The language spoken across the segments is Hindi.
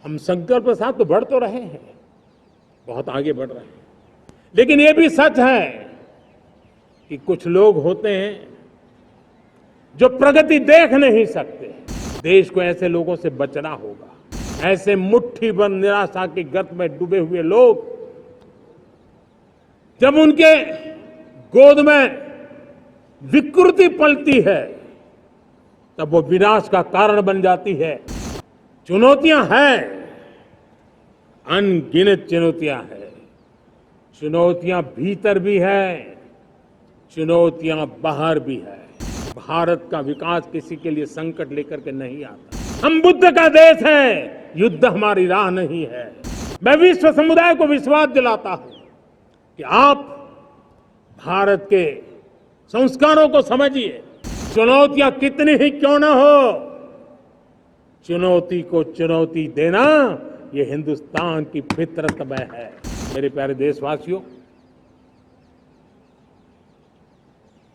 हम संकल्प के साथ तो बढ़ तो रहे हैं, बहुत आगे बढ़ रहे हैं, लेकिन ये भी सच है कि कुछ लोग होते हैं जो प्रगति देख नहीं सकते। देश को ऐसे लोगों से बचना होगा। ऐसे मुट्ठी भर निराशा के गर्त में डूबे हुए लोग, जब उनके गोद में विकृति पलती है तब वो विनाश का कारण बन जाती है। चुनौतियां हैं, अनगिनत चुनौतियां हैं। चुनौतियां भीतर भी है, चुनौतियां बाहर भी है। भारत का विकास किसी के लिए संकट लेकर के नहीं आता। हम बुद्ध का देश है, युद्ध हमारी राह नहीं है। मैं विश्व समुदाय को विश्वास दिलाता हूं कि आप भारत के संस्कारों को समझिए। चुनौतियां कितनी ही क्यों न हो, चुनौती को चुनौती देना ये हिंदुस्तान की फितरत में है। मेरे प्यारे देशवासियों,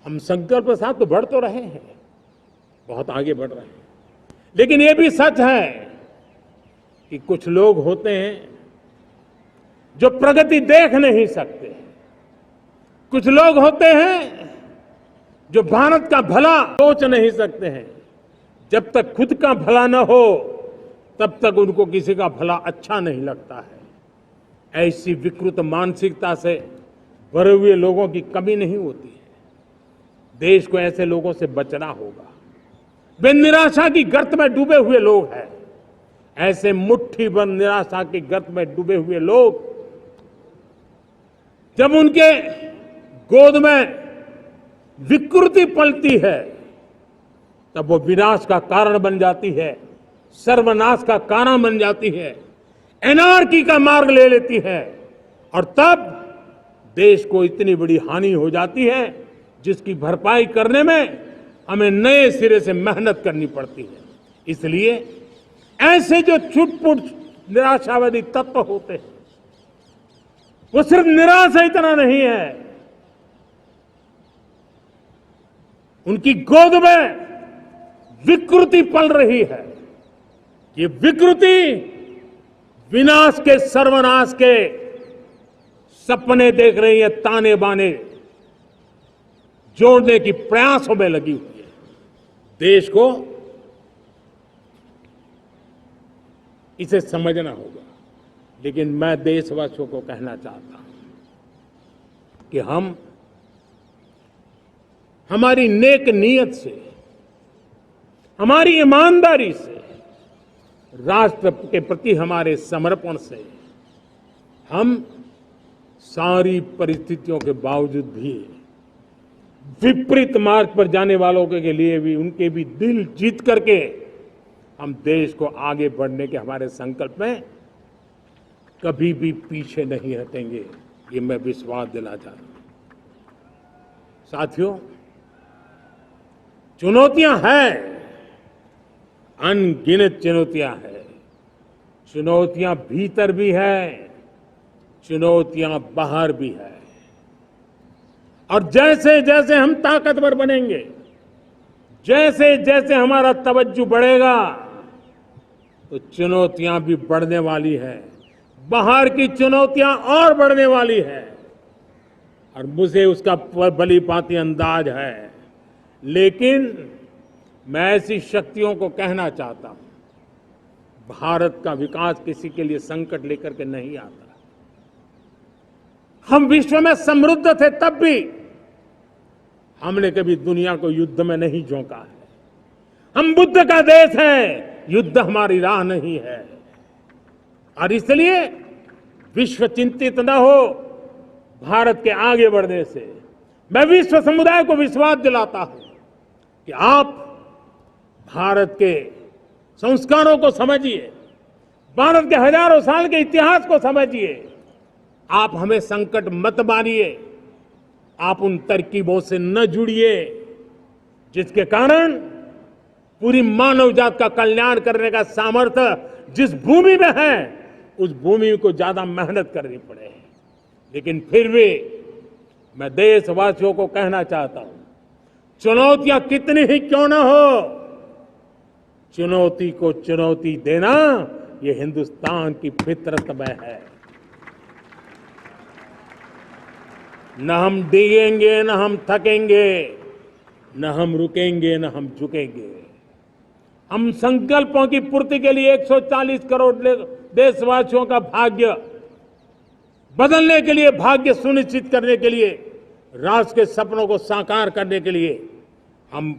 हम संकल्प के साथ तो बढ़ तो रहे हैं, बहुत आगे बढ़ रहे हैं, लेकिन ये भी सच है कि कुछ लोग होते हैं जो प्रगति देख नहीं सकते। कुछ लोग होते हैं जो भारत का भला सोच नहीं सकते हैं। जब तक खुद का भला न हो तब तक उनको किसी का भला अच्छा नहीं लगता है। ऐसी विकृत मानसिकता से भरे हुए लोगों की कमी नहीं होती है। देश को ऐसे लोगों से बचना होगा। वे निराशा की गर्त में डूबे हुए लोग हैं। ऐसे मुट्ठी भर निराशा की गर्त में डूबे हुए लोग, जब उनके गोद में विकृति पलती है तब वो विनाश का कारण बन जाती है, सर्वनाश का कारण बन जाती है, एनार्की का मार्ग ले लेती है, और तब देश को इतनी बड़ी हानि हो जाती है जिसकी भरपाई करने में हमें नए सिरे से मेहनत करनी पड़ती है। इसलिए ऐसे जो छुटपुट निराशावादी तत्व होते हैं, वो सिर्फ निराशा इतना नहीं है, उनकी गोद में विकृति पल रही है। ये विकृति विनाश के, सर्वनाश के सपने देख रही है, ताने बाने जोड़ने की प्रयासों में लगी हुई है। देश को इसे समझना होगा। लेकिन मैं देशवासियों को कहना चाहता हूं कि हम हमारी नेक नीयत से, हमारी ईमानदारी से, राष्ट्र के प्रति हमारे समर्पण से हम सारी परिस्थितियों के बावजूद भी विपरीत मार्ग पर जाने वालों के लिए भी, उनके भी दिल जीत करके हम देश को आगे बढ़ने के हमारे संकल्प में कभी भी पीछे नहीं हटेंगे। ये मैं विश्वास दिला चाहता हूं। साथियों, चुनौतियां हैं, अनगिनत चुनौतियां हैं। चुनौतियां भीतर भी है, चुनौतियां बाहर भी है। और जैसे जैसे हम ताकतवर बनेंगे, जैसे जैसे हमारा तवज्जो बढ़ेगा, तो चुनौतियां भी बढ़ने वाली है। बाहर की चुनौतियां और बढ़ने वाली है, और मुझे उसका भली भांति अंदाज है। लेकिन मैं ऐसी शक्तियों को कहना चाहता हूं, भारत का विकास किसी के लिए संकट लेकर के नहीं आता। हम विश्व में समृद्ध थे तब भी हमने कभी दुनिया को युद्ध में नहीं झोंका है। हम बुद्ध का देश है, युद्ध हमारी राह नहीं है। और इसलिए विश्व चिंतित न हो भारत के आगे बढ़ने से। मैं विश्व समुदाय को विश्वास दिलाता हूं कि आप भारत के संस्कारों को समझिए, भारत के हजारों साल के इतिहास को समझिए। आप हमें संकट मत मानिए, आप उन तरकीबों से न जुड़िए जिसके कारण पूरी मानव जात का कल्याण करने का सामर्थ्य जिस भूमि में है, उस भूमि को ज्यादा मेहनत करनी पड़े। लेकिन फिर भी मैं देशवासियों को कहना चाहता हूं, चुनौतियां कितनी ही क्यों न हो, चुनौती को चुनौती देना ये हिंदुस्तान की फितरत में है। न हम डिगेंगे, न हम थकेंगे, न हम रुकेंगे, न हम झुकेंगे। हम संकल्पों की पूर्ति के लिए 140 करोड़ देशवासियों का भाग्य बदलने के लिए, भाग्य सुनिश्चित करने के लिए, राष्ट्र के सपनों को साकार करने के लिए हम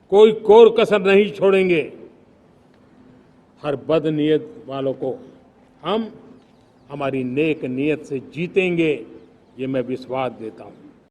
कोई कोर कसर नहीं छोड़ेंगे। हर बदनीयत वालों को हम हमारी नेक नीयत से जीतेंगे, ये मैं विश्वास देता हूं।